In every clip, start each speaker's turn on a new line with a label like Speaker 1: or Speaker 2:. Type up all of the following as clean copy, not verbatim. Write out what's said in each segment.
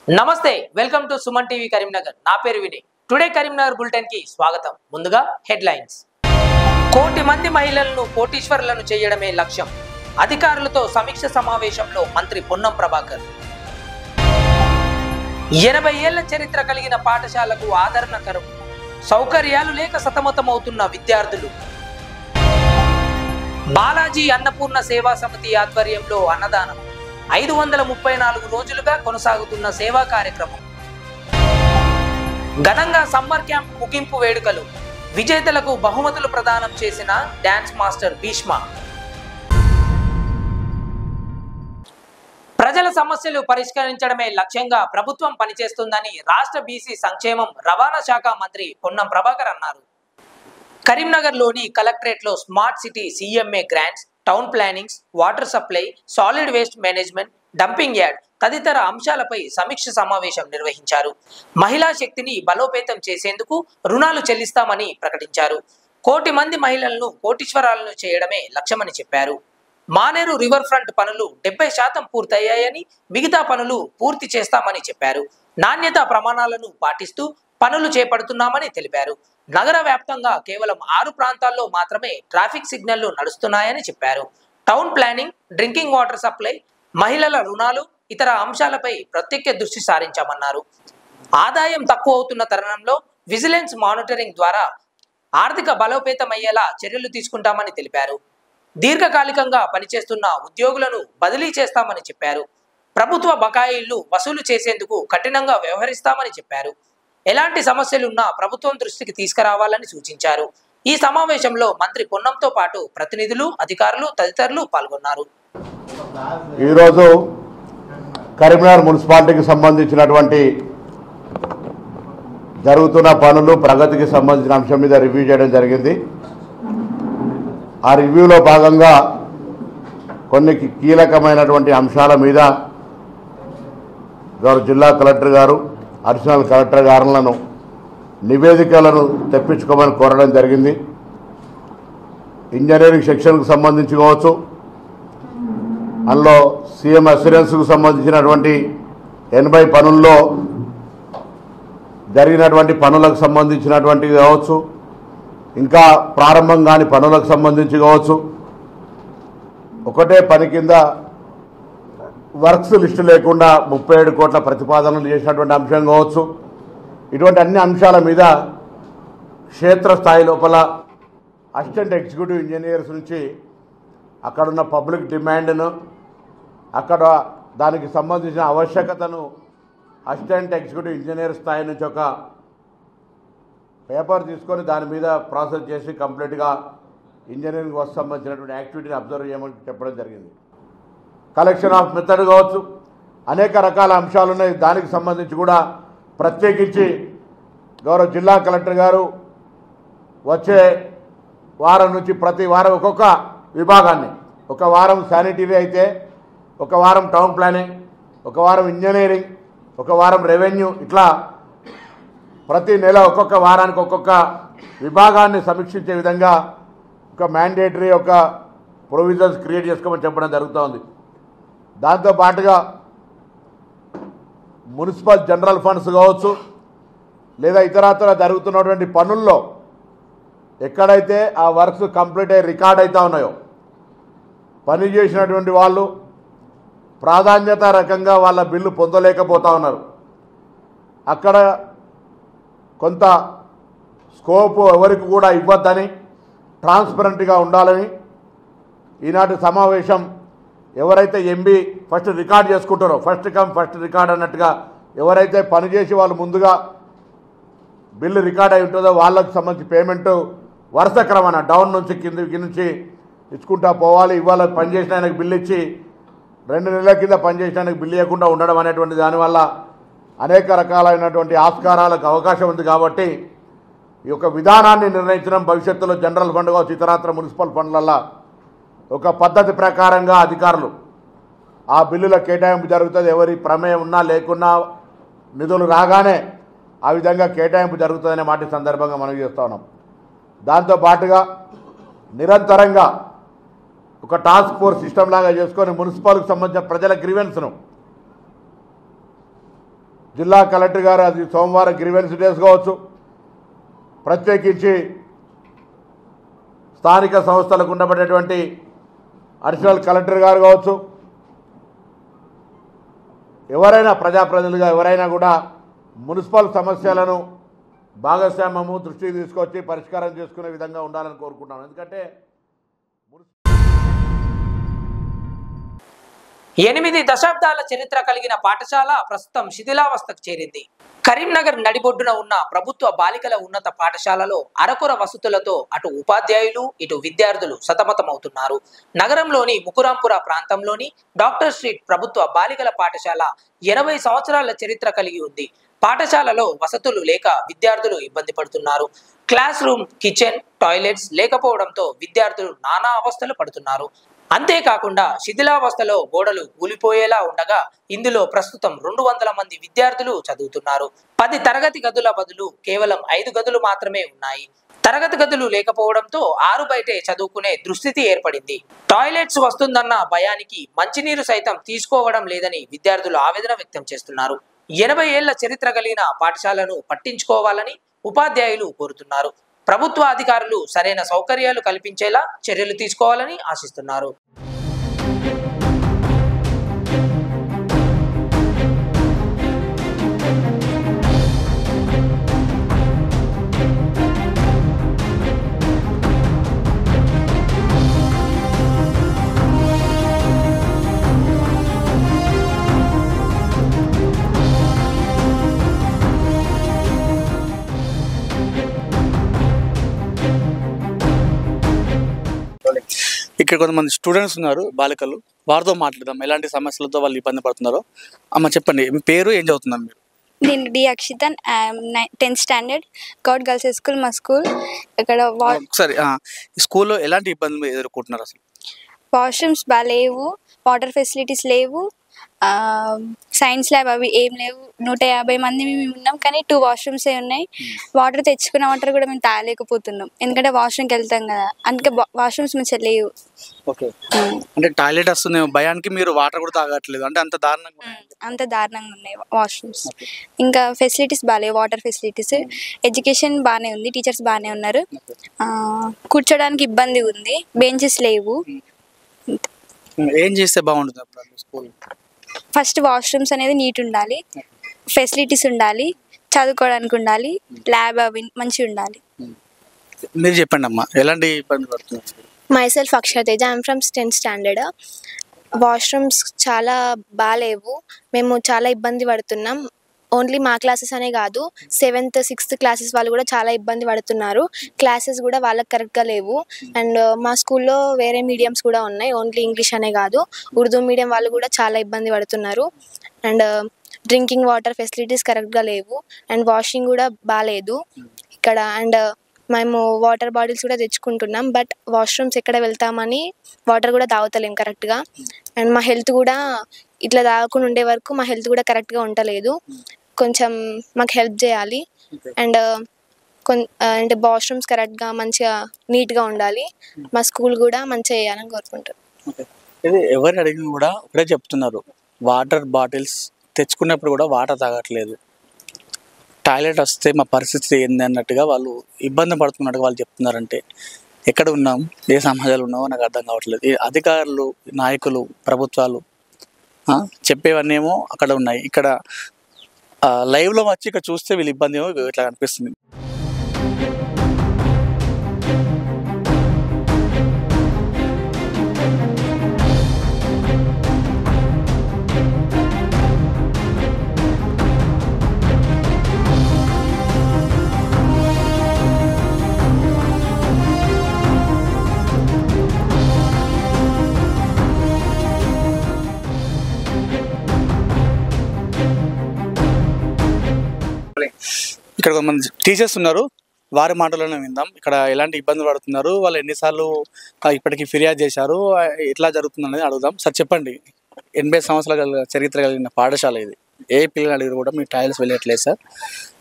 Speaker 1: నమస్తే welcome to Suman TV Karimnagar నా పేరు వినయ్ టుడే కరీంనగర్ బులెటిన్ కి స్వాగతం ముందుగా హెడ్లైన్స్ కోటి మంది మహిళలను కోటీశ్వరులను చేయడమే లక్ష్యం అధికారులతో సమీక్ష సమావేశంలో మంత్రి పొన్నం ప్రభాకర్ 80 ఏళ్ల చరిత్ర కలిగిన పాఠశాలకు ఆదరణ కరువు సౌకర్యాలు లేక సతమతమవుతున్న విద్యార్థులు బాలాజీ అన్నపూర్ణ సేవా సమితి ఆధ్వర్యంలో అన్నదానం 534 రోజులుగా కొనసాగుతున్న సేవా కార్యక్రమం ఘనంగా సమ్మర్ క్యాంప్ ముగింపు వేడుకలు విజేతలకు బహుమతులు ప్రదానం చేసిన డాన్స్ మాస్టర్ భీష్మ ప్రజల సమస్యలు పరిష్కరించడమే లక్ష్యంగా ప్రభుత్వం పనిచేస్తుందని రాష్ట్ర బీసీ సంక్షేమం రవాణా శాఖ మంత్రి పొన్నం ప్రభాకర్ అన్నారు కరీంనగర్లోని కలెక్టరేట్లో smart city CMA grants town plannings water supply solid waste management dumping yard తదితర అంశాలపై సమీక్ష సమావేశం నిర్వహించారు మహిళా శక్తిని బలోపేతం చేసేందుకు రుణాలు చెల్లిస్తామని ప్రకటించారు కోటి మంది మహిళలను కోటీశ్వరాలను చేయడమే లక్ష్యమని చెప్పారు మానేరు రివర్ ఫ్రంట్ పనులు 70% పూర్తయ్యాయని మిగతా పనులు పూర్తి చేస్తామని చెప్పారు నాణ్యతా ప్రమాణాలను పాటిస్తూ పనులు చేపడుతున్నామని తెలిపారు నగర వ్యాప్తంగా కేవలం 6 ప్రాంతాల్లో మాత్రమే ట్రాఫిక్ సిగ్నల్లు నడుస్తున్నాయని చెప్పారు town planning drinking water supply మహిళల రుణాలు ఇతర అంశాలపై ప్రత్యేక దృష్టి సారించామన్నారు ఆదాయం తక్కువ అవుతున్న తరుణంలో విజిలెన్స్ మానిటరింగ్ ద్వారా ఆర్థిక బలోపేతమయ్యేలా చర్యలు తీసుకుంటామని తెలిపారు దీర్ఘకాలికంగా పనిచేస్తున్న ఉద్యోగులను బదిలీ చేస్తామని చెప్పారు ప్రభుత్వ బకాయిలు వసూలు చేసేందుకు కఠినంగా వ్యవహరిస్తామని చెప్పారు ఎలాంటి సమస్యలున్నా ప్రభుత్వం దృష్టికి తీసుకురావాలని సూచించారు ఈ సమావేశంలో మంత్రి పొన్నంతో పాటు ప్రతినిధులు అధికారులు తదితరులు పాల్గొన్నారు
Speaker 2: ఈరోజు కరీంనగర్ మున్సిపాలిటీకి సంబంధించినటువంటి జరుగుతున్న పనులు ప్రగతికి సంబంధించిన అంశం మీద రివ్యూ చేయడం జరిగింది ఆ రివ్యూలో భాగంగా కొన్ని కీలకమైనటువంటి అంశాల మీద జిల్లా కలెక్టర్ గారు అడిషనల్ కలెక్టర్ గారులను నివేదికలను తెప్పించుకోమని కోరడం జరిగింది ఇంజనీరింగ్ సెక్షన్కు సంబంధించి కావచ్చు అందులో సీఎం అస్యూరెన్స్కు సంబంధించినటువంటి 80 పనుల్లో జరిగినటువంటి పనులకు సంబంధించినటువంటి కావచ్చు ఇంకా ప్రారంభం కాని పనులకు సంబంధించి కావచ్చు ఒకటే పని కింద వర్క్స్ లిస్టు లేకుండా 37 కోట్ల ప్రతిపాదనలు చేసినటువంటి అంశం కావచ్చు ఇటువంటి అన్ని అంశాల మీద క్షేత్రస్థాయి లోపల అసిస్టెంట్ ఎగ్జిక్యూటివ్ ఇంజనీర్స్ నుంచి అక్కడున్న పబ్లిక్ డిమాండ్ను అక్కడ దానికి సంబంధించిన ఆవశ్యకతను అసిస్టెంట్ ఎగ్జిక్యూటివ్ ఇంజనీర్ స్థాయి నుంచి ఒక పేపర్ తీసుకొని దాని మీద ప్రాసెస్ చేసి కంప్లీట్గా ఇంజనీరింగ్ వర్క్ సంబంధించినటువంటి యాక్టివిటీని అబ్జర్వ్ చేయమని చెప్పడం జరిగింది కలెక్షన్ ఆఫ్ మెథడ్ కావచ్చు అనేక రకాల అంశాలు ఉన్నాయి దానికి సంబంధించి కూడా ప్రత్యేకించి గౌరవ జిల్లా కలెక్టర్ గారు వచ్చే వారం నుంచి ప్రతి వారం ఒక్కొక్క విభాగాన్ని ఒక వారం శానిటరీ అయితే ఒక వారం టౌన్ ప్లానింగ్ ఒక వారం ఇంజనీరింగ్ ఒక వారం రెవెన్యూ ఇట్లా ప్రతి నెల ఒక్కొక్క వారానికి ఒక్కొక్క విభాగాన్ని సమీక్షించే విధంగా ఒక మ్యాండేటరీ ఒక ప్రొవిజన్స్ క్రియేట్ చేసుకోమని చెప్పడం జరుగుతోంది దాంతోపాటుగా మున్సిపల్ జనరల్ ఫండ్స్ కావచ్చు లేదా ఇతరత్ర జరుగుతున్నటువంటి పనుల్లో ఎక్కడైతే ఆ వర్క్స్ కంప్లీట్ అయ్యి రికార్డ్ అవుతూ ఉన్నాయో పని చేసినటువంటి వాళ్ళు ప్రాధాన్యత రకంగా వాళ్ళ బిల్లు పొందలేకపోతూ ఉన్నారు అక్కడ కొంత స్కోప్ ఎవరికి కూడా ఇవ్వద్దని ట్రాన్స్పరెంట్గా ఉండాలని ఈనాటి సమావేశం ఎవరైతే ఎంబీ ఫస్ట్ రికార్డ్ చేసుకుంటారో ఫస్ట్ కమ్ ఫస్ట్ రికార్డ్ అన్నట్టుగా ఎవరైతే పనిచేసి వాళ్ళు ముందుగా బిల్లు రికార్డ్ అయి ఉంటుందో వాళ్ళకు సంబంధించి పేమెంటు వరుస క్రమాన డౌన్ నుంచి కింద నుంచి ఇచ్చుకుంటా పోవాలి ఇవాళ పనిచేసిన ఆయనకు బిల్లు ఇచ్చి 2 నెలల కింద పనిచేసిన ఆయనకు బిల్లు ఇవ్వకుండా ఉండడం అనేటువంటి దానివల్ల అనేక రకాలైనటువంటి ఆస్కారాలకు అవకాశం ఉంది కాబట్టి ఈ యొక్క విధానాన్ని నిర్ణయించడం భవిష్యత్తులో జనరల్ ఫండ్ కావచ్చు ఇతరత్ర మున్సిపల్ ఫండ్లల్లో ఒక పద్ధతి ప్రకారంగా అధికారులు ఆ బిల్లుల కేటాయింపు జరుగుతుంది ఎవరి ప్రమేయం ఉన్నా లేకున్నా నిధులు రాగానే ఆ విధంగా కేటాయింపు జరుగుతుందనే మాట సందర్భంగా మనం చేస్తూ ఉన్నాం దాంతోపాటుగా నిరంతరంగా ఒక టాస్క్ ఫోర్స్ సిస్టమ్ లాగా చేసుకొని మున్సిపల్కి సంబంధించిన ప్రజల గ్రీవెన్స్ను జిల్లా కలెక్టర్ గారు అది సోమవారం గ్రీవెన్స్ డేస్ కావచ్చు, ప్రత్యేకించి స్థానిక సంస్థలకు ఉండబడేటువంటి అడిషనల్ కలెక్టర్ గారు కావచ్చు, ఎవరైనా ప్రజాప్రతినిధులుగా ఎవరైనా కూడా మున్సిపల్ సమస్యలను భాగస్వామ్యము దృష్టికి తీసుకొచ్చి పరిష్కారం చేసుకునే విధంగా ఉండాలని కోరుకుంటున్నాను. ఎందుకంటే
Speaker 1: 8 దశాబ్దాల చరిత్ర కలిగిన పాఠశాల ప్రస్తుతం శిథిలావస్థకు చేరింది. కరీంనగర్ నడిబొడ్డున ఉన్న ప్రభుత్వ బాలికల ఉన్నత పాఠశాలలో అరకొర వసతులతో అటు ఉపాధ్యాయులు ఇటు విద్యార్థులు సతమతమవుతున్నారు. నగరంలోని ముకురాంపుర ప్రాంతంలోని డాక్టర్ స్ట్రీట్ ప్రభుత్వ బాలికల పాఠశాల 80 సంవత్సరాల చరిత్ర కలిగి ఉంది. పాఠశాలలో వసతులు లేక విద్యార్థులు ఇబ్బంది పడుతున్నారు. క్లాస్ రూమ్, కిచెన్, టాయిలెట్స్ లేకపోవడంతో విద్యార్థులు నానా అవస్థలు పడుతున్నారు. అంతేకాకుండా శిథిలావస్థలో గోడలు కూలిపోయేలా ఉండగా ఇందులో ప్రస్తుతం 200 మంది విద్యార్థులు చదువుతున్నారు. 10 తరగతి గదుల బదులు కేవలం 5 గదులు మాత్రమే ఉన్నాయి. తరగతి గదులు లేకపోవడంతో 6 బయటే చదువుకునే దుస్థితి ఏర్పడింది. టాయిలెట్స్ వస్తుందన్న భయానికి మంచినీరు సైతం తీసుకోవడం లేదని విద్యార్థులు ఆవేదన వ్యక్తం చేస్తున్నారు. 80 ఏళ్ల చరిత్ర కలిగిన పాఠశాలను పట్టించుకోవాలని ఉపాధ్యాయులు కోరుతున్నారు. ప్రభుత్వ అధికారులు సరైన సౌకర్యాలు కల్పించేలా చర్యలు తీసుకోవాలని ఆశిస్తున్నారు.
Speaker 3: ఇక్కడ కొంతమంది స్టూడెంట్స్ ఉన్నారు, బాలికలు. వారితో మాట్లాడదాం, ఎలాంటి సమస్యలతో వాళ్ళు ఇబ్బంది పడుతున్నారో. అమ్మ చెప్పండి, మీ పేరు, ఏం చదువుతున్నారు మీరు?
Speaker 4: నేను D Akshithan, 10th standard, Goud girls high school మా స్కూల్. ఇక్కడ
Speaker 3: ఒకసారి స్కూల్లో ఎలాంటి ఇబ్బందులు ఎదుర్కొంటున్నారు? అసలు
Speaker 4: వాష్రూమ్స్ బాగాలేవు, వాటర్ ఫెసిలిటీస్ లేవు, సైన్స్ ల్యాబ్ అవి ఏం లేవు. 150 మంది మేము ఉన్నాం కానీ 2 వాష్రూమ్సే ఉన్నాయి. వాటర్ తెచ్చుకున్న వాటర్ కూడా మేము తాగలేకపోతున్నాం, ఎందుకంటే వాష్రూమ్కి వెళ్తాం కదా, అందుకే వాష్రూమ్స్ మంచిగా లేవు.
Speaker 3: ఓకే, అంటే టాయిలెట్ వస్తుంది భయానికి మీరు వాటర్ కూడా తాగట్లేదు, అంటే అంత దారుణంగా ఉన్నాయి వాష్రూమ్స్. ఇంకా ఫెసిలిటీస్ బాగాలేవు, వాటర్ ఫెసిలిటీస్. ఎడ్యుకేషన్ బాగానే ఉంది, టీచర్స్ బాగానే ఉన్నారు. కూర్చోడానికి ఇబ్బంది ఉంది, బెంచెస్ లేవు. ఏం చేస్తే బాగుంటుంది స్కూల్?
Speaker 4: ఫస్ట్ వాష్రూమ్స్ అనేది నీట్ ఉండాలి, ఫెసిలిటీస్ ఉండాలి, చదువుకోవడానికి ఉండాలి, ల్యాబ్ అవి మంచిగా ఉండాలి.
Speaker 3: మీరు చెప్పండి అమ్మా, ఎలాంటి ఇబ్బంది పడుతున్నారు?
Speaker 5: Myself Aksharateja, I'm from 10th standard. Washrooms చాలా బాగాలేవు, మేము చాలా ఇబ్బంది పడుతున్నాం. ఓన్లీ మా క్లాసెస్ అనే కాదు, 7th, 6th క్లాసెస్ వాళ్ళు కూడా చాలా ఇబ్బంది పడుతున్నారు. క్లాసెస్ కూడా వాళ్ళకి కరెక్ట్గా లేవు. అండ్ మా స్కూల్లో వేరే మీడియంస్ కూడా ఉన్నాయి, ఓన్లీ ఇంగ్లీష్ అనే కాదు, ఉర్దూ మీడియం వాళ్ళు కూడా చాలా ఇబ్బంది పడుతున్నారు. అండ్ డ్రింకింగ్ వాటర్ ఫెసిలిటీస్ కరెక్ట్గా లేవు, అండ్ వాషింగ్ కూడా బాగాలేదు ఇక్కడ. అండ్ మేము వాటర్ బాటిల్స్ కూడా తెచ్చుకుంటున్నాం, బట్ వాష్రూమ్స్ ఎక్కడ వెళ్తామని వాటర్ కూడా తాగుతలేం కరెక్ట్గా. అండ్ మా హెల్త్ కూడా ఇట్లా తాగకుండా ఉండే వరకు మా హెల్త్ కూడా కరెక్ట్గా ఉండలేదు. కొంచెం మాకు హెల్ప్ చేయాలి. అండ్ అంటే వాష్రూమ్స్ కరెక్ట్గా మంచిగా నీట్గా ఉండాలి. మా స్కూల్ కూడా మంచిగా చేయాలని కోరుకుంటారు.
Speaker 3: ఇది ఎవరు అడిగినా కూడా ఒకటే చెప్తున్నారు, వాటర్ బాటిల్స్ తెచ్చుకున్నప్పుడు కూడా వాటర్ తాగట్లేదు, టాయిలెట్ వస్తే మా పరిస్థితి ఏంది అన్నట్టుగా వాళ్ళు ఇబ్బంది పడుతున్నట్టుగా వాళ్ళు చెప్తున్నారంటే ఎక్కడ ఉన్నాం, ఏ సమాజంలో ఉన్నామో నాకు అర్థం కావట్లేదు. ఈ అధికారులు, నాయకులు, ప్రభుత్వాలు చెప్పేవన్నీ ఏమో అక్కడ ఉన్నాయి, ఇక్కడ లైవ్లో వచ్చి ఇక్కడ చూస్తే వీళ్ళు ఇబ్బంది ఏమో ఇట్లా అనిపిస్తుంది. ఇక్కడ కొంతమంది టీచర్స్ ఉన్నారు, వారి మాటలను విందాం. ఇక్కడ ఎలాంటి ఇబ్బందులు పడుతున్నారు, వాళ్ళు ఎన్నిసార్లు ఇప్పటికీ ఫిర్యాదు చేశారు, ఎట్లా జరుగుతుంది అనేది అడుగుదాం. సార్ చెప్పండి, 80 సంవత్సరాల చరిత్ర కలిగిన పాఠశాల ఇది, ఏ పిల్లలు అడిగారు కూడా మీ టాయిలెట్స్ వెళ్ళట్లేదు సార్,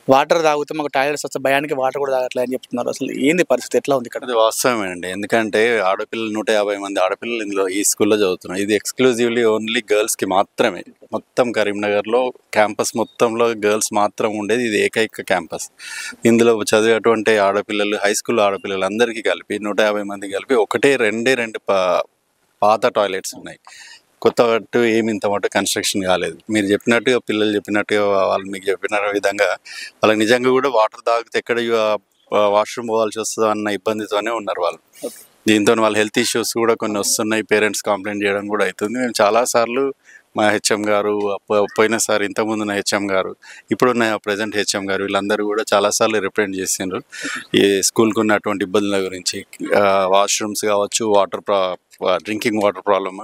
Speaker 3: వాటర్ తాగితే మాకు టాయిలెట్స్ వస్తే భయానికి వాటర్ కూడా తాగట్లేదు అని చెప్తున్నారు. అసలు ఏంది పరిస్థితి, ఎట్లా ఉంది ఇక్కడ?
Speaker 6: అది వాస్తవమేనండి. ఎందుకంటే ఆడపిల్లలు 150 మంది ఆడపిల్లలు ఇందులో ఈ స్కూల్లో చదువుతున్నారు. ఇది ఎక్స్క్లూజివ్లీ ఓన్లీ గర్ల్స్కి మాత్రమే. మొత్తం కరీంనగర్లో క్యాంపస్ మొత్తంలో గర్ల్స్ మాత్రం ఉండేది ఇది ఏకైక క్యాంపస్. ఇందులో చదివేటువంటి ఆడపిల్లలు, హై స్కూల్ ఆడపిల్లలు అందరికీ కలిపి 150 మంది కలిపి ఒకటే రెండు పాత టాయిలెట్స్ ఉన్నాయి. కొత్త మట్టు ఏమి ఇంత మట్టు కన్స్ట్రక్షన్ కాలేదు. మీరు చెప్పినట్టుగా, పిల్లలు చెప్పినట్టుగా, వాళ్ళు మీకు చెప్పిన విధంగా వాళ్ళకి నిజంగా కూడా వాటర్ తాగితే ఎక్కడ వాష్రూమ్ పోవాల్సి వస్తుందో అన్న ఇబ్బందితోనే ఉన్నారు వాళ్ళు. దీంతో వాళ్ళ హెల్త్ ఇష్యూస్ కూడా కొన్ని వస్తున్నాయి. పేరెంట్స్ కంప్లైంట్ చేయడం కూడా అవుతుంది. మేము చాలాసార్లు మా హెచ్ఎం గారు, పోయినసారి ఇంతకుముందున్న హెచ్ఎం గారు, ఇప్పుడున్న ప్రజెంట్ హెచ్ఎం గారు, వీళ్ళందరూ కూడా చాలాసార్లు రిప్రజెంట్ చేసిండ్రు ఈ స్కూల్కి ఉన్నటువంటి ఇబ్బందుల గురించి. వాష్రూమ్స్ కావచ్చు, drinking water problem,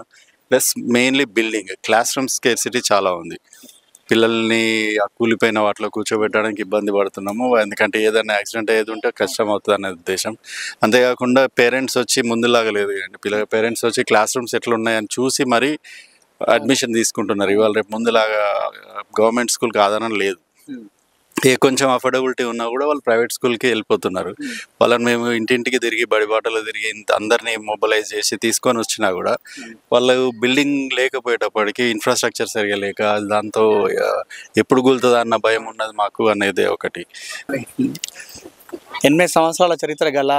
Speaker 6: plus mainly building, class room scarcity చాలా ఉంది. పిల్లల్ని ఆ కూలిపోయిన వాటిలో కూర్చోబెట్టడానికి ఇబ్బంది పడుతున్నాము. ఎందుకంటే ఏదైనా యాక్సిడెంట్ అయ్యేది ఉంటే కష్టం అవుతుంది అనే ఉద్దేశం. అంతేకాకుండా పేరెంట్స్ వచ్చి ముందులాగా లేదు అండి. పేరెంట్స్ వచ్చి క్లాస్ రూమ్స్ ఎట్లా ఉన్నాయని చూసి మరీ అడ్మిషన్ తీసుకుంటున్నారు. ఇవాళ రేపు ముందులాగా గవర్నమెంట్ స్కూల్కి ఆధారం లేదు. కొంచెం అఫోర్డబిలిటీ ఉన్నా కూడా వాళ్ళు ప్రైవేట్ స్కూల్కి వెళ్ళిపోతున్నారు. వాళ్ళని మేము ఇంటింటికి తిరిగి, బడిబాటలు తిరిగి, అందరినీ మొబిలైజ్ చేసి తీసుకొని వచ్చినా కూడా వాళ్ళు బిల్డింగ్ లేకపోయేటప్పటికి, ఇన్ఫ్రాస్ట్రక్చర్ సరిగా లేక, దాంతో ఎప్పుడు కూలుతుందా అన్న భయం ఉన్నది మాకు అనేది ఒకటి.
Speaker 3: 8 సంవత్సరాల చరిత్ర గల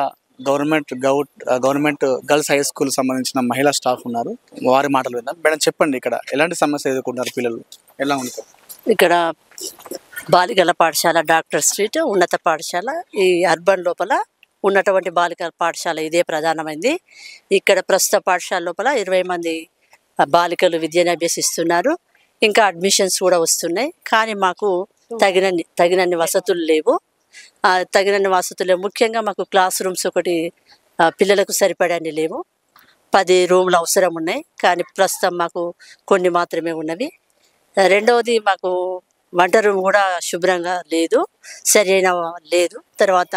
Speaker 3: గవర్నమెంట్ గర్ల్స్ హై స్కూల్ సంబంధించిన మహిళా స్టాఫ్ ఉన్నారు. వారి మాటలు విందాం. మేడం చెప్పండి, ఇక్కడ ఎలాంటి సమస్య ఎదుర్కొంటారు పిల్లలు, ఎలా ఉంది
Speaker 7: ఇక్కడ? బాలికల పాఠశాల డాక్టర్ స్ట్రీట్ ఉన్నత పాఠశాల, ఈ అర్బన్ లోపల ఉన్నటువంటి బాలికల పాఠశాల ఇదే ప్రధానమైంది. ఇక్కడ ప్రస్తుత పాఠశాల లోపల 20 మంది బాలికలు విద్యను అభ్యసిస్తున్నారు. ఇంకా అడ్మిషన్స్ కూడా వస్తున్నాయి. కానీ మాకు తగినన్ని వసతులు లేవు. తగినన్ని వసతులు లేవు. ముఖ్యంగా మాకు క్లాస్ రూమ్స్ ఒకటి పిల్లలకు సరిపడని లేవు. 10 రూమ్లు అవసరం ఉన్నాయి, కానీ ప్రస్తుతం మాకు కొన్ని మాత్రమే ఉన్నవి. రెండవది, మాకు వంట రూమ్ కూడా శుభ్రంగా లేదు, సరైన లేదు. తర్వాత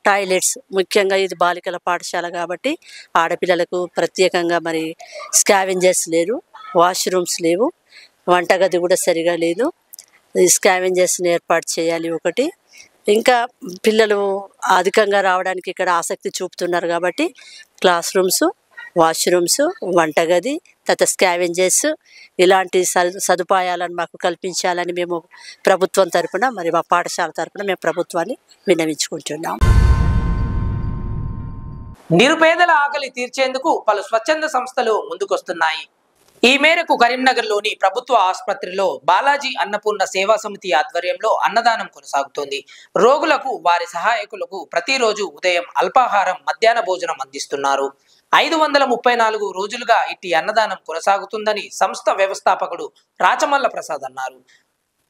Speaker 7: టాయిలెట్స్, ముఖ్యంగా ఇది బాలికల పాఠశాల కాబట్టి ఆడపిల్లలకు ప్రత్యేకంగా మరి స్కావెంజర్స్ లేరు, వాష్రూమ్స్ లేవు, వంటగది కూడా సరిగా లేదు. స్కావెంజర్స్ని ఏర్పాటు చేయాలి ఒకటి. ఇంకా పిల్లలు అధికంగా రావడానికి ఇక్కడ ఆసక్తి చూపుతున్నారు కాబట్టి క్లాస్ రూమ్స్, వాష్రూమ్స్, వంటగది, తర్వాత స్కావెంజర్స్, ఇలాంటి సదుపాయాలను మాకు కల్పించాలని మేము ప్రభుత్వం తరపున, మరి మా పాఠశాల తరపున మేము ప్రభుత్వాన్ని విన్నవించుకుంటున్నాం.
Speaker 1: నిరుపేదల ఆకలి తీర్చేందుకు పలు స్వచ్ఛంద సంస్థలు ముందుకొస్తున్నాయి. ఈ మేరకు కరీంనగర్లోని ప్రభుత్వ ఆసుపత్రిలో బాలాజీ అన్నపూర్ణ సేవా సమితి ఆధ్వర్యంలో అన్నదానం కొనసాగుతోంది. రోగులకు, వారి సహాయకులకు ప్రతిరోజు ఉదయం అల్పాహారం, మధ్యాహ్న భోజనం అందిస్తున్నారు. 534 రోజులుగా ఇట్టి అన్నదానం కొనసాగుతుందని సంస్థ వ్యవస్థాపకుడు రాచమల్ల ప్రసాద్ అన్నారు.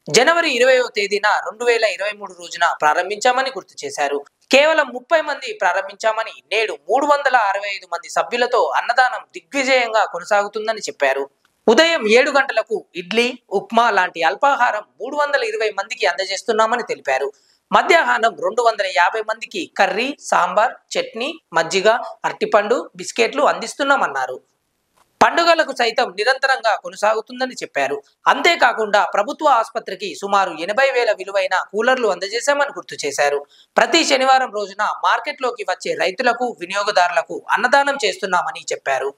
Speaker 1: జనవరి 20వ తేదీన 2023 రోజున ప్రారంభించామని గుర్తు చేశారు. కేవలం 30 మంది ప్రారంభించామని నేడు 365 మంది సభ్యులతో అన్నదానం దిగ్విజయంగా కొనసాగుతుందని చెప్పారు. ఉదయం 7 గంటలకు ఇడ్లీ, ఉప్మా లాంటి అల్పాహారం 320 మందికి అందజేస్తున్నామని తెలిపారు. మధ్యాహ్నం 250 మందికి కర్రీ, సాంబార్, చట్నీ, మజ్జిగ, అరటిపండు, బిస్కెట్లు అందిస్తున్నామన్నారు. పండుగలకు సైతం నిరంతరంగా కొనసాగుతుందని చెప్పారు. అంతేకాకుండా ప్రభుత్వ ఆసుపత్రికి సుమారు 80,000 విలువైన కూలర్లు అందజేశామని గుర్తు చేశారు. ప్రతి శనివారం రోజున మార్కెట్లోకి వచ్చే రైతులకు, వినియోగదారులకు అన్నదానం చేస్తున్నామని చెప్పారు.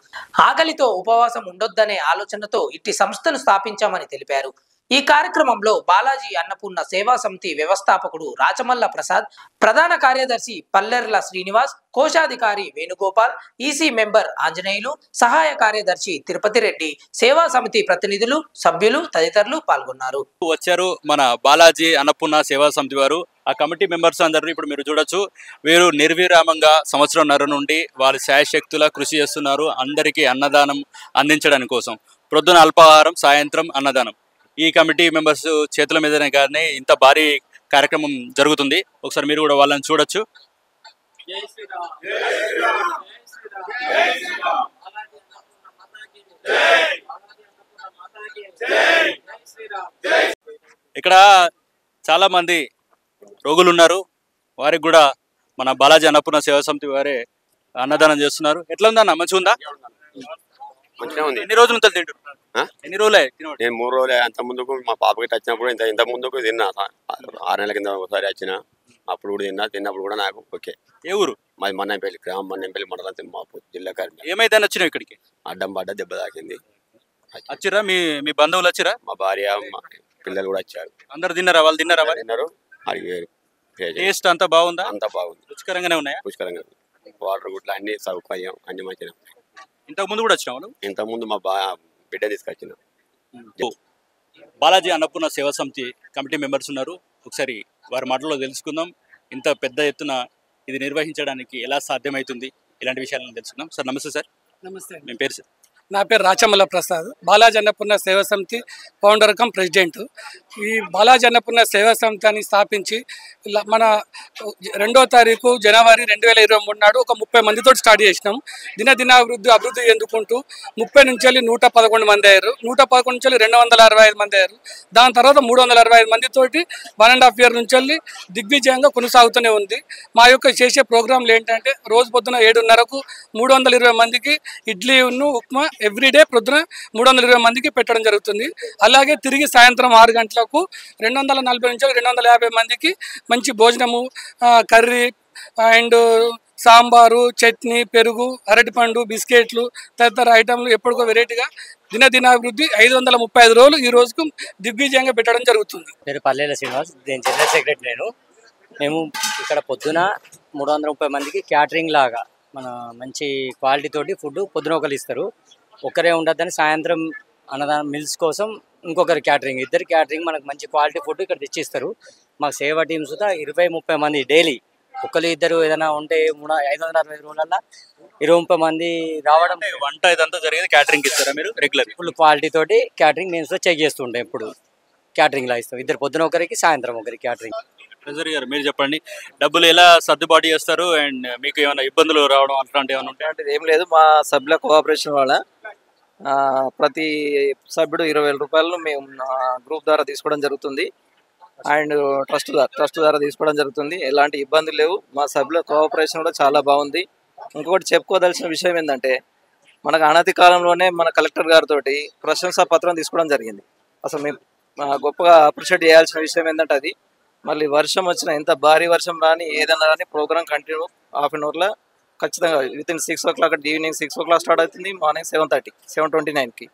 Speaker 1: ఆకలితో ఉపవాసం ఉండొద్దనే ఆలోచనతో ఇట్టి సంస్థను స్థాపించామని తెలిపారు. ఈ కార్యక్రమంలో బాలాజీ అన్నపూర్ణ సేవా సమితి వ్యవస్థాపకుడు రాచమల్ల ప్రసాద్, ప్రధాన కార్యదర్శి పల్లెర్ల శ్రీనివాస్, కోశాధికారి వేణుగోపాల్, ఈసీ మెంబర్ ఆంజనేయులు, సహాయ కార్యదర్శి తిరుపతి రెడ్డి, సేవా సమితి ప్రతినిధులు, సభ్యులు తదితరులు పాల్గొన్నారు.
Speaker 8: వచ్చారు మన బాలాజీ అన్నపూర్ణ సేవా సమితి వారు. ఆ కమిటీ మెంబర్స్ అందరూ ఇప్పుడు మీరు చూడొచ్చు. వీరు నిర్విరామంగా సంవత్సరంన్నర నుండి వారి శాయశక్తుల కృషి చేస్తున్నారు అందరికీ అన్నదానం అందించడానికి కోసం. ప్రొద్దున అల్పాహారం, సాయంత్రం అన్నదానం. ఈ కమిటీ మెంబర్స్ చేతుల మీదనే కానీ ఇంత భారీ కార్యక్రమం జరుగుతుంది. ఒకసారి మీరు కూడా వాళ్ళని చూడొచ్చు. ఇక్కడ చాలా మంది రోగులు ఉన్నారు. వారికి కూడా మన బాలాజీ అన్నపూర్ణ సేవా సమితి వారే అన్నదానం చేస్తున్నారు. ఎట్లా ఉందా అన్న? మంచిగా ఉందా?
Speaker 9: మంచిగా ఉంది.
Speaker 8: ఎన్ని రోజులు ఉంటుంది తింటున్నారు? ఎన్ని రోజులే
Speaker 9: నేను 3 రోజులే. అంత ముందుకు మా పాపకి వచ్చినప్పుడు ఇంత ముందుకు తిన్నా. 6 నెలల కింద ఒకసారి వచ్చిన, అప్పుడు కూడా తిన్నప్పుడు కూడా నాకు ఓకే.
Speaker 8: ఏ ఊరు?
Speaker 9: మాది మన్నెంపల్లి, గ్రామం మన్నెంపల్లి, మండలం తిమ్మాపూర్, జిల్లా కరీంనగర్.
Speaker 8: ఏమైతే వచ్చినావు ఇక్కడికి?
Speaker 9: అడ్డం పడ్డ, దెబ్బ తాకింది.
Speaker 8: వచ్చిరా మీ బంధువులు వచ్చిరా?
Speaker 9: మా భార్య, మా పిల్లలు కూడా వచ్చారు.
Speaker 8: అందరు తిన్నారా? వాళ్ళు తిన్నారా?
Speaker 9: తిన్నారు. అది
Speaker 8: టేస్ట్ అంతా బాగుందా?
Speaker 9: అంతా బాగుంది,
Speaker 8: రుచికరంగానే ఉన్నాయా?
Speaker 9: పుష్కరంగా. వాటర్ గుట్ల అన్ని సౌకర్యం అన్ని మంచిగా.
Speaker 8: ఇంతకు ముందు కూడా వచ్చినావు?
Speaker 9: ఇంతకుముందు మా బిడ్డ తీసుకొచ్చిన.
Speaker 8: బాలాజీ అన్నపూర్ణ సేవా సమితి కమిటీ మెంబర్స్ ఉన్నారు, ఒకసారి వారి మాటల్లో తెలుసుకుందాం. ఇంత పెద్ద ఎత్తున ఇది నిర్వహించడానికి ఎలా సాధ్యమవుతుంది, ఇలాంటి విషయాలను తెలుసుకుందాం. సార్ నమస్తే. సార్
Speaker 10: నమస్తే.
Speaker 8: మీ పేరు? సార్
Speaker 10: నా పేరు రాచమల్ల ప్రసాద్, బాలాజీ అన్నపూర్ణ సేవా సమితి ఫౌండర్ కమ్ ప్రెసిడెంట్. ఈ బాలాజీ అన్నపూర్ణ సేవా సమితిని స్థాపించి మన 2వ తారీఖు జనవరి 2023 నాడు ఒక 30 మందితో స్టార్ట్ చేసినాం. అభివృద్ధి ఎందుకుంటూ 30 నుంచి 111 మంది అయ్యారు. 111 నుంచి 265 మంది అయ్యారు. దాని తర్వాత 365 మందితోటి 1.5 year నుంచి దిగ్విజయంగా కొనసాగుతూనే ఉంది. మా యొక్క చేసే ప్రోగ్రాంలు ఏంటంటే రోజు పొద్దున 7:30కు 320 మందికి ఇడ్లీ ఉప్మా ఎవ్రీడే ప్రొద్దున 320 మందికి పెట్టడం జరుగుతుంది. అలాగే తిరిగి సాయంత్రం 6 గంటలకు 240 నుంచి 250 మందికి మంచి భోజనము, కర్రీ అండ్ సాంబారు, చట్నీ, పెరుగు, అరటిపండు, బిస్కెట్లు తదితర ఐటమ్లు ఎప్పటికో వెరైటీగా దినాభివృద్ధి 535 రోజులు ఈ రోజుకు దిగ్విజయంగా పెట్టడం జరుగుతుంది.
Speaker 11: పేరు పల్లెల శ్రీనివాస్, నేను జనరల్ సెక్రటరీ. మేము ఇక్కడ పొద్దున 330 మందికి క్యాటరింగ్ లాగా మన మంచి క్వాలిటీ తోటి ఫుడ్ పొద్దున ఒకరు ఇస్తారు. ఒక్కరే ఉండద్దని సాయంత్రం అన్నదానం మిల్స్ కోసం ఇంకొకరు క్యాటరింగ్, ఇద్దరు క్యాటరింగ్ మనకు మంచి క్వాలిటీ ఫుడ్ ఇక్కడ తెచ్చిస్తారు. మాకు సేవా టీమ్స్ 20-30 మంది డైలీ. ఒకరు ఇద్దరు ఏదైనా ఉంటే 560 రోజులల్లో 20-30 మంది రావడం.
Speaker 8: వంట ఇదంతా జరిగేది క్యాటరింగ్ ఇస్తారా మీరు? రెగ్యులర్
Speaker 11: ఫుల్ క్వాలిటీ తోటి క్యాటరింగ్ మేము చెక్ చేస్తుంటాం. ఇప్పుడు క్యాటరింగ్ లా ఇస్తాం, ఇద్దరు పొద్దున ఒకరికి సాయంత్రం ఒకరికి క్యాటరింగ్.
Speaker 8: ట్రెజరీ గారు మీరు చెప్పండి, డబ్బులు ఎలా సర్దుబాటు చేస్తారు అండ్ మీకు ఏమైనా ఇబ్బందులు రావడం అట్లాంటివి ఏమైనా ఉంటాయి?
Speaker 12: అంటే ఏం లేదు, మా సభ్యుల కోఆపరేషన్ వల్ల ప్రతి సభ్యుడు 20,000 రూపాయలు మేము గ్రూప్ ద్వారా తీసుకోవడం జరుగుతుంది అండ్ ట్రస్ట్ ద్వారా తీసుకోవడం జరుగుతుంది. ఎలాంటి ఇబ్బందులు లేవు, మా సభ్యుల కోఆపరేషన్ కూడా చాలా బాగుంది. ఇంకొకటి చెప్పుకోదలసిన విషయం ఏంటంటే మనకు అనతి కాలంలోనే మన కలెక్టర్ గారితో ప్రశంసా పత్రం తీసుకోవడం జరిగింది. అసలు మేము గొప్పగా అప్రిషియేట్ చేయాల్సిన విషయం ఏంటంటే అది మళ్ళీ వర్షం వచ్చిన ఎంత భారీ వర్షం రాని ఏదైనా రాని ప్రోగ్రామ్ కంటిన్యూ 1/2 అవర్లో ఖచ్చితంగా within 6 o'clock, evening 6 o'clock start అవుతుంది, మార్నింగ్ 7:30, 7:29కి.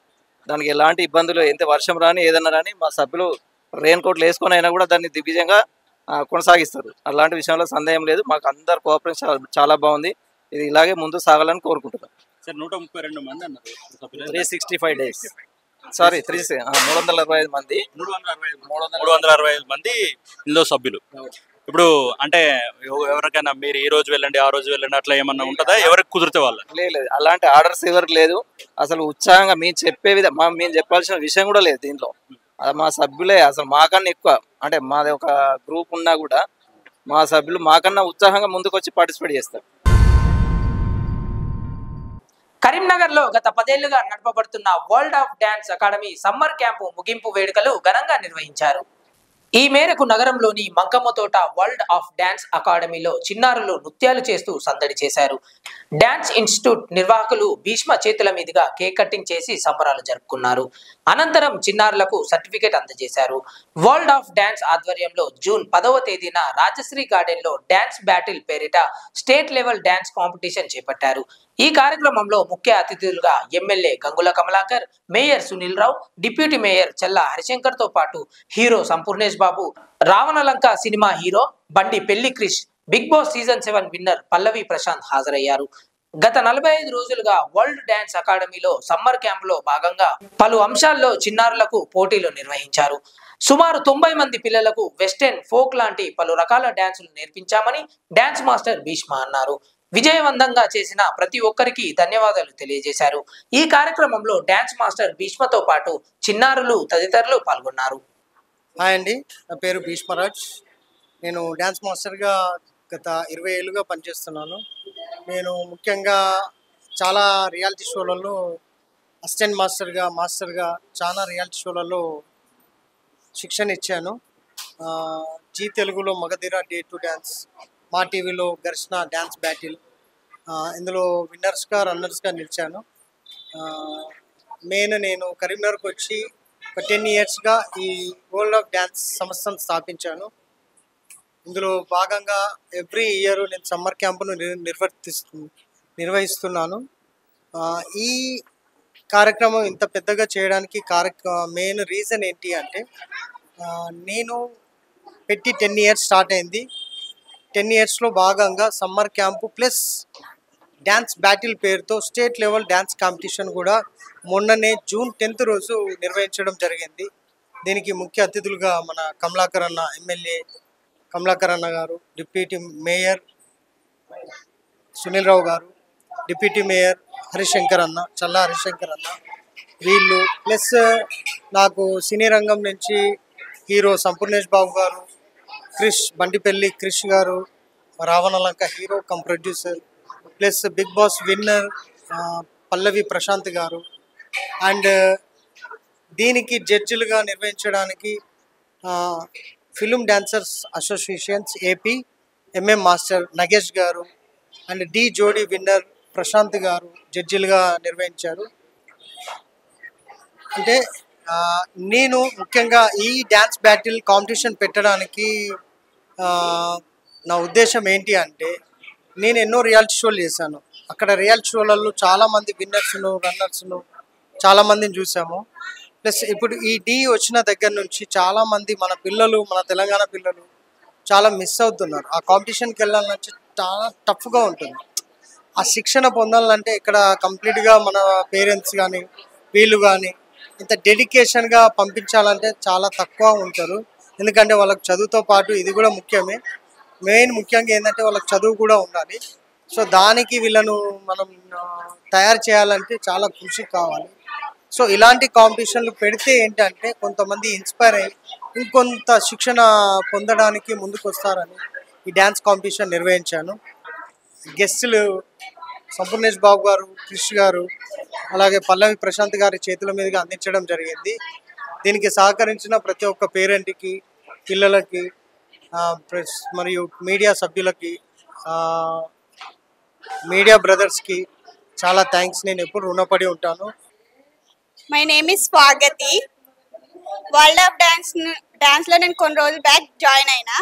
Speaker 12: దానికి ఎలాంటి ఇబ్బందులు, ఎంత వర్షం రాని ఏదైనా రాని మా సభ్యులు రెయిన్ కోట్లు వేసుకొని అయినా కూడా దాన్ని దిగ్విజయంగా కొనసాగిస్తారు. అలాంటి విషయంలో సందేహం లేదు. మాకు అందరు కోఆపరేషన్ చాలా బాగుంది. ఇది ఇలాగే ముందు సాగాలని కోరుకుంటున్నాం.
Speaker 8: సార్ 132 మంది అన్నారు,
Speaker 12: 365 days, సారీ 365 మంది,
Speaker 8: 365 మంది ఇందులో సభ్యులు. ఇప్పుడు అంటే ఎవరికైనా మీరు ఈ రోజు వెళ్ళండి ఆ రోజు వెళ్ళండి అట్లా ఏమన్నా ఉంటుందా? ఎవరికి కుదిరితే వాళ్ళు?
Speaker 12: లేదు, అలాంటి ఆర్డర్స్ ఎవరికి లేదు. అసలు ఉత్సాహంగా మేము చెప్పే మేము చెప్పాల్సిన విషయం కూడా లేదు దీంట్లో. మా సభ్యులే అసలు మాకన్నా ఎక్కువ, అంటే మాది ఒక గ్రూప్ ఉన్నా కూడా మా సభ్యులు మాకన్నా ఉత్సాహంగా ముందుకు వచ్చి పార్టిసిపేట్ చేస్తారు.
Speaker 1: కరీంనగర్ లో గత 10 ఏళ్లుగా నడపబడుతున్న world of dance academy summer camp ముగింపు వేడుకలు ఘనంగా నిర్వహించారు. ఈ మేరకు నగరంలోని మంకమ్మతోట వరల్డ్ ఆఫ్ డాన్స్ అకాడమీలో చిన్నారులు నృత్యాలు చేస్తూ సందడి చేశారు. డాన్స్ ఇన్స్టిట్యూట్ నిర్వాహకులు భీష్మ చేతుల మీదుగా కేక్ కటింగ్ చేసి సంబరాలు జరుపుకున్నారు. అనంతరం చిన్నారులకు సర్టిఫికేట్ అందజేశారు. వరల్డ్ ఆఫ్ డాన్స్ ఆధ్వర్యంలో జూన్ 10వ తేదీన రాజశ్రీ గార్డెన్ లో డాన్స్ బ్యాటిల్ పేరిట స్టేట్ లెవెల్ డాన్స్ కాంపిటీషన్ చేపట్టారు. ఈ కార్యక్రమంలో ముఖ్య అతిథులుగా MLA Gangula Kamalakar, mayor Sunil Rao, deputy mayor Challa Harishankar తో పాటు hero Sampoornesh Babu, Ravanalanka cinema hero Bandi Pelli Krish, big boss season 7 winner Pallavi Prashanth హాజరయ్యారు. గత 45 రోజులుగా వరల్డ్ డాన్స్ అకాడమీలో సమ్మర్ క్యాంప్ లో భాగంగా పలు అంశాల్లో చిన్నారులకు పోటీలు నిర్వహించారు. సుమారు 90 మంది పిల్లలకు వెస్టర్న్, ఫోక్ లాంటి పలు రకాల డాన్సులు నేర్పించామని డాన్స్ మాస్టర్ భీష్మ అన్నారు. విజయవంతంగా చేసిన ప్రతి ఒక్కరికి ధన్యవాదాలు తెలియజేశారు. ఈ కార్యక్రమంలో డాన్స్ మాస్టర్ భీష్మతో పాటు చిన్నారులు తదితరులు పాల్గొన్నారు.
Speaker 13: హాయ్ అండి, నా పేరు భీష్మరాజ్. నేను డ్యాన్స్ మాస్టర్గా గత 20 ఏళ్ళుగా పనిచేస్తున్నాను. నేను ముఖ్యంగా చాలా రియాలిటీ షోలలో అసిస్టెంట్ మాస్టర్గా చాలా రియాలిటీ షోలలో శిక్షణ ఇచ్చాను. జీ తెలుగులో మగధీర డే టు డ్యాన్స్, మా టీవీలో ఘర్షణ డ్యాన్స్ బ్యాటిల్, ఇందులో విన్నర్స్గా రన్నర్స్గా నిలిచాను. నేను కరీంనగర్కి వచ్చి ఒక 10 ఇయర్స్గా ఈ వరల్డ్ ఆఫ్ డ్యాన్స్ సంస్థను స్థాపించాను. ఇందులో భాగంగా ఎవ్రీ ఇయర్ నేను సమ్మర్ క్యాంపును నిర్వహిస్తున్నాను. ఈ కార్యక్రమం ఇంత పెద్దగా చేయడానికి మెయిన్ రీజన్ ఏంటి అంటే నేను పెట్టి 10 ఇయర్స్ స్టార్ట్ అయింది. 10 ఇయర్స్లో భాగంగా summer camp plus dance battle పేరుతో స్టేట్ లెవెల్ డ్యాన్స్ కాంపిటీషన్ కూడా మొన్ననే జూన్ 10th రోజు నిర్వహించడం జరిగింది. దీనికి ముఖ్య అతిథులుగా మన కమలాకర్ అన్న ఎమ్మెల్యే కమలాకర్ అన్న గారు, డిప్యూటీ మేయర్ సునీల్ రావు గారు, డిప్యూటీ మేయర్ హరిశంకర్ అన్న, చల్లా హరిశంకర్ అన్న, వీళ్ళు ప్లస్ నాకు సినీ రంగం నుంచి హీరో సంపూర్ణేష్ బాబు గారు, బండిపల్లి క్రిష్ గారు, Ravanalanka hero come producer, plus big boss winner Pallavi Prashanth గారు, అండ్ దీనికి జడ్జిలుగా నిర్వహించడానికి film dancers associations AP MM master Nagesh గారు అండ్ డి జోడీ విన్నర్ ప్రశాంత్ గారు జడ్జిలుగా నిర్వహించారు. అంటే నేను ముఖ్యంగా ఈ డ్యాన్స్ బ్యాటిల్ కాంపిటీషన్ పెట్టడానికి నా ఉద్దేశం ఏంటి అంటే నేను ఎన్నో రియాలిటీ షోలు చేశాను. అక్కడ రియాలిటీ షోలలో చాలామంది విన్నర్స్ను రన్నర్స్ను చాలామందిని చూసాము. ప్లస్ ఇప్పుడు ఈ డి వచ్చిన దగ్గర నుంచి చాలామంది మన పిల్లలు, మన తెలంగాణ పిల్లలు చాలా మిస్ అవుతున్నారు. ఆ కాంపిటీషన్కి వెళ్ళాలంటే చాలా టఫ్గా ఉంటుంది. ఆ శిక్షణ పొందాలంటే ఇక్కడ కంప్లీట్గా మన పేరెంట్స్ కానీ వీళ్ళు కానీ ఇంత డెడికేషన్గా పంపించాలంటే చాలా తక్కువ ఉంటారు. ఎందుకంటే వాళ్ళకి చదువుతో పాటు ఇది కూడా ముఖ్యమే. ముఖ్యంగా ఏంటంటే వాళ్ళకి చదువు కూడా ఉండాలి. సో దానికి వీళ్ళను మనం తయారు చేయాలంటే చాలా కృషి కావాలి. సో ఇలాంటి కాంపిటీషన్లు పెడితే ఏంటంటే కొంతమంది ఇన్స్పైర్ అయ్యి ఇంకొంత శిక్షణ పొందడానికి ముందుకు వస్తారని ఈ డ్యాన్స్ కాంపిటీషన్ నిర్వహించాను. గెస్టులు సంపూర్ణేష్ బాబు గారు, క్రిష్ గారు, అలాగే పల్లవి ప్రశాంత్ గారి చేతుల మీదుగా అందించడం జరిగింది. దీనికి సహకరించిన ప్రతి ఒక్క పేరెంట్కి, పిల్లలకి, మరియు మీడియా సభ్యులకి, మీడియా బ్రదర్స్కి చాలా థ్యాంక్స్. నేను ఎప్పుడు రుణపడి ఉంటాను.
Speaker 4: My name is Swagathi. World of డాన్స్లో నేను కొన్ని రోజులు బ్యాక్ జాయిన్ అయినా.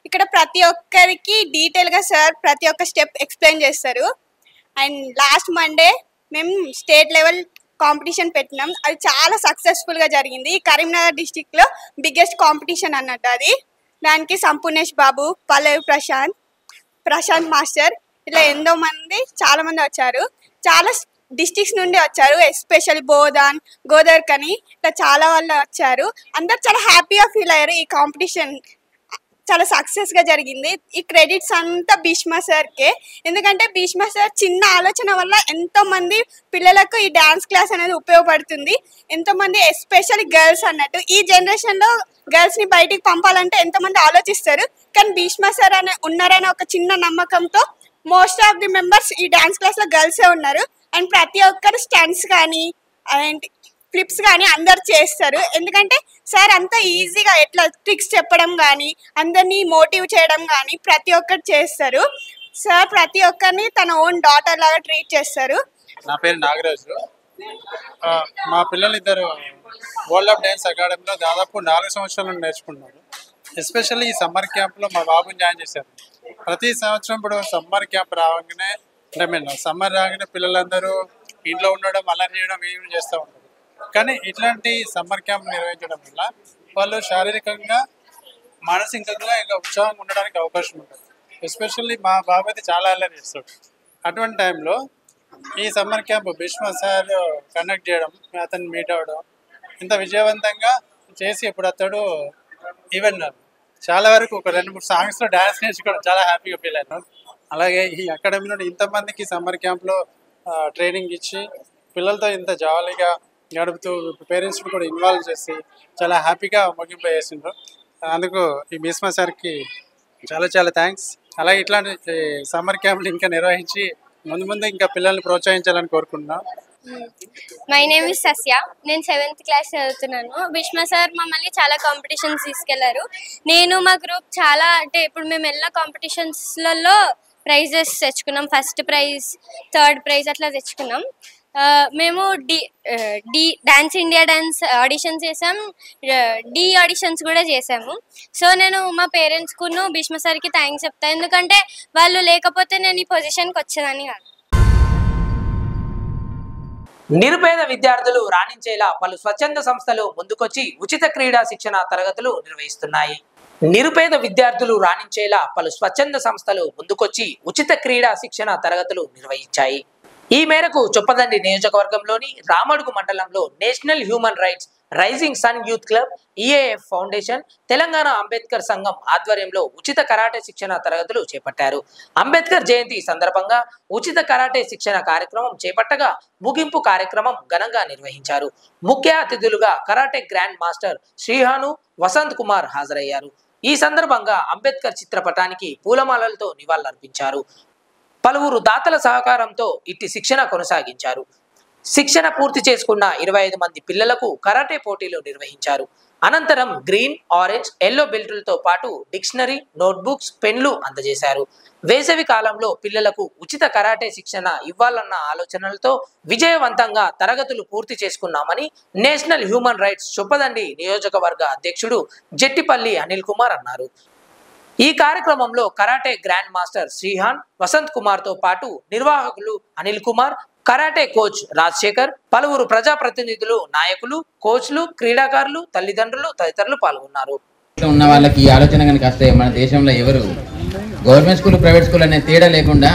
Speaker 4: ఇక్కడ ప్రతి ఒక్కరికి డీటెయిల్గా సార్ ప్రతి ఒక్క స్టెప్ ఎక్స్ప్లెయిన్ చేస్తారు. అండ్ లాస్ట్ మండే మేము స్టేట్ లెవెల్ కాంపిటీషన్ పెట్టినాం. అది చాలా సక్సెస్ఫుల్గా జరిగింది. కరీంనగర్ డిస్టిక్లో బిగ్గెస్ట్ కాంపిటీషన్ అన్నట్టు అది. దానికి సంపూర్ణేష్ బాబు, పల్లవి ప్రశాంత్ మాస్టర్ ఇలా చాలామంది వచ్చారు. చాలా డిస్ట్రిక్ట్స్ నుండి వచ్చారు. ఎస్పెషల్లీ బోధాన్, గోదావరికని ఇట్లా చాలా వాళ్ళు వచ్చారు. అందరు చాలా హ్యాపీగా ఫీల్ అయ్యారు. ఈ కాంపిటీషన్ చాలా సక్సెస్గా జరిగింది. ఈ క్రెడిట్స్ అంతా భీష్మ సార్కే. ఎందుకంటే భీష్మ సార్ చిన్న ఆలోచన వల్ల ఎంతోమంది పిల్లలకు ఈ డ్యాన్స్ క్లాస్ అనేది ఉపయోగపడుతుంది. ఎంతోమంది ఎస్పెషల్లీ గర్ల్స్ అన్నట్టు ఈ జనరేషన్లో గర్ల్స్ని బయటికి పంపాలంటే ఎంతోమంది ఆలోచిస్తారు. కానీ భీష్మ సార్ ఉన్నారనే ఒక చిన్న నమ్మకంతో మోస్ట్ ఆఫ్ ది మెంబర్స్ ఈ డ్యాన్స్ క్లాస్లో గర్ల్సే ఉన్నారు. అండ్ ప్రతి ఒక్కరు స్టంట్స్ కానీ అండ్ ఫ్లిప్స్ కానీ అందరు చేస్తారు. ఎందుకంటే సార్ అంత ఈజీగా ఎట్లా ట్రిక్స్ చెప్పడం కానీ అందరినీ మోటివ్ చేయడం కానీ ప్రతి ఒక్కరు చేస్తారు. సార్ ప్రతి ఒక్కరిని తన ఓన్ డాటర్ లాగా ట్రీట్ చేస్తారు.
Speaker 14: నా పేరు నాగరాజు. మా పిల్లలు ఇద్దరు వరల్డ్ ఆఫ్ డ్యాన్స్ అకాడమీలో దాదాపు 4 సంవత్సరాల నుండి నేర్చుకున్నారు. ఎస్పెషల్లీ ఈ సమ్మర్ క్యాంప్లో మా బాబుని జాయిన్ చేశారు. ప్రతి సంవత్సరం ఇప్పుడు సమ్మర్ క్యాంప్ రాగానే సమ్మర్ రాగానే పిల్లలందరూ ఇంట్లో ఉండడం, అల్లరి చేయడం ఏమి చేస్తూ ఉంటారు. కానీ ఇట్లాంటి సమ్మర్ క్యాంప్ నిర్వహించడం వల్ల వాళ్ళు శారీరకంగా, మానసికంగా ఇంకా ఉత్సాహంగా ఉండడానికి అవకాశం ఉంటుంది. ఎస్పెషల్లీ మా బాబు అయితే చాలా అల్లరి చేస్తాడు. అటువంటి టైంలో ఈ summer camp Bheeshma sir conduct చేయడం, అతన్ని మీట్ అవ్వడం ఇంత విజయవంతంగా చేసి ఇప్పుడు అతడు ఈవెన్ చాలా వరకు ఒక 2-3 సాంగ్స్లో డ్యాన్స్ నేర్చుకోవడం చాలా హ్యాపీగా ఫీల్ అయినాడు. అలాగే ఈ అకాడమీలో ఇంతమందికి సమ్మర్ క్యాంప్లో ట్రైనింగ్ ఇచ్చి పిల్లలతో ఇంత జాలీగా గడుపుతూ పేరెంట్స్ని కూడా ఇన్వాల్వ్ చేసి చాలా హ్యాపీగా ముగింపు చేసిండ్రు. అందుకు ఈ భీష్మ సార్కి చాలా చాలా థ్యాంక్స్. అలాగే ఇట్లాంటి సమ్మర్ క్యాంప్లు ఇంకా నిర్వహించి ముందు ఇంకా పిల్లల్ని ప్రోత్సహించాలని కోరుకుంటున్నాం.
Speaker 15: మై నేమ్ ఇస్ సస్య. నేను 7th క్లాస్ చదువుతున్నాను. భీష్మ సార్ మమ్మల్ని చాలా కాంపిటీషన్స్ తీసుకెళ్లారు. నేను మా గ్రూప్ చాలా అంటే ఇప్పుడు మేము వెళ్ళిన కాంపిటీషన్స్లలో ప్రైజెస్ తెచ్చుకున్నాం. ఫస్ట్ ప్రైజ్, థర్డ్ ప్రైజ్ అట్లా తెచ్చుకున్నాం. మేము the dance India dance auditions చేసాం, డి ఆడిషన్స్ కూడా చేసాము. సో నేను మా పేరెంట్స్కును భీష్మ సార్కి థ్యాంక్స్ చెప్తాను, ఎందుకంటే వాళ్ళు లేకపోతే నేను ఈ పొజిషన్కి వచ్చేదాన్ని కాదు.
Speaker 1: నిరుపేద విద్యార్థులు రాణించేలా పలు స్వచ్ఛంద సంస్థలు ముందుకొచ్చి ఉచిత క్రీడా శిక్షణ తరగతులు నిర్వహిస్తున్నాయి. నిరుపేద విద్యార్థులు రాణించేలా పలు స్వచ్ఛంద సంస్థలు ముందుకొచ్చి ఉచిత క్రీడా శిక్షణ తరగతులు నిర్వహించాయి. ఈ మేరకు చొప్పదండి నియోజకవర్గంలోని రామడుగు మండలంలో national human rights rising sun youth club, EAF foundation, Telangana Ambedkar సంఘం ఆధ్వర్యంలో ఉచిత కరాటే శిక్షణ తరగతులు చేపట్టారు. అంబేద్కర్ జయంతి సందర్భంగా ఉచిత కరాటే శిక్షణ కార్యక్రమం చేపట్టగా ముగింపు కార్యక్రమం ఘనంగా నిర్వహించారు. ముఖ్య అతిథులుగా karate grand master శ్రీహాను, Vasant Kumar హాజరయ్యారు. ఈ సందర్భంగా అంబేద్కర్ చిత్రపటానికి పూలమాలలతో నివాళులర్పించారు. పలువురు దాతల సహకారంతో ఇట్టి శిక్షణ కొనసాగించారు. శిక్షణ పూర్తి చేసుకున్న 25 మంది పిల్లలకు కరాటే పోటీలు నిర్వహించారు. అనంతరం గ్రీన్, ఆరెంజ్, ఎల్లో బెల్టులతో పాటు డిక్షనరీ, నోట్బుక్స్, పెన్లు అందజేశారు. వేసవి కాలంలో పిల్లలకు ఉచిత కరాటే శిక్షణ ఇవ్వాలన్న ఆలోచనలతో విజయవంతంగా తరగతులు పూర్తి చేసుకున్నామని నేషనల్ హ్యూమన్ రైట్స్ చొప్పదండి నియోజకవర్గ అధ్యక్షుడు జెట్టిపల్లి అనిల్ కుమార్ అన్నారు. ఈ కార్యక్రమంలో karate grand master Srihan, Vasanth కుమార్తో పాటు నిర్వాహకులు అనిల్ కుమార్, కరాటే కోచ్ రాజశేఖర్, పలువురు ప్రజాప్రతినిధులు, నాయకులు, కోచ్లు, క్రీడాకారులు, తల్లిదండ్రులు తదితరులు పాల్గొన్నారు.
Speaker 16: ఉన్న వాళ్ళకి ఈ ఆలోచన కనుక వస్తే మన దేశంలో ఎవరు గవర్నమెంట్ స్కూల్, ప్రైవేట్ స్కూల్ అనే తేడా లేకుండా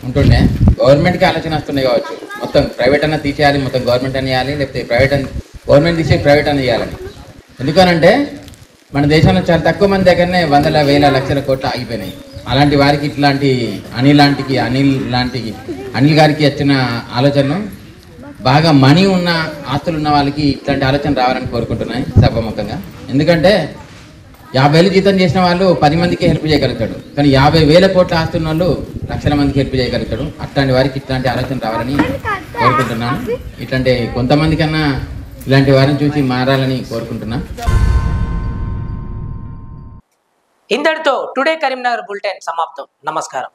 Speaker 16: ఉంటుండే. గవర్నమెంట్కి ఆలోచన వస్తుండే కావచ్చు, మొత్తం ప్రైవేట్ అన్న తీసేయాలి, మొత్తం గవర్నమెంట్ అని ఇవ్వాలి, లేకపోతే గవర్నమెంట్ తీసే ప్రైవేట్ అని ఇవ్వాలని. ఎందుకనంటే మన దేశంలో చాలా తక్కువ మంది దగ్గరనే వందల వేల లక్షల కోట్లు ఆగిపోయినాయి. అలాంటి వారికి ఇట్లాంటి అనిల్ గారికి వచ్చిన ఆలోచనను బాగా మనీ ఉన్న ఆస్తులు ఉన్న వాళ్ళకి ఇట్లాంటి ఆలోచన రావాలని కోరుకుంటున్నాయి సభాముఖంగా. ఎందుకంటే 50,000 జీతం చేసిన వాళ్ళు 10 మందికి హెల్ప్ చేయగలుగుతాడు, కానీ 50,000 కోట్ల ఆస్తున్న వాళ్ళు లక్షల మందికి హెల్ప్ చేయగలుగుతాడు. అట్లాంటి వారికి ఇట్లాంటి ఆలోచన రావాలని కోరుకుంటున్నాను. ఇట్లాంటి కొంతమంది కన్నా ఇలాంటి వారిని చూసి మారాలని కోరుకుంటున్నాను.
Speaker 1: ఇంతటితో టుడే కరీంనగర్ బులెటిన్ సమాప్తం. నమస్కారం.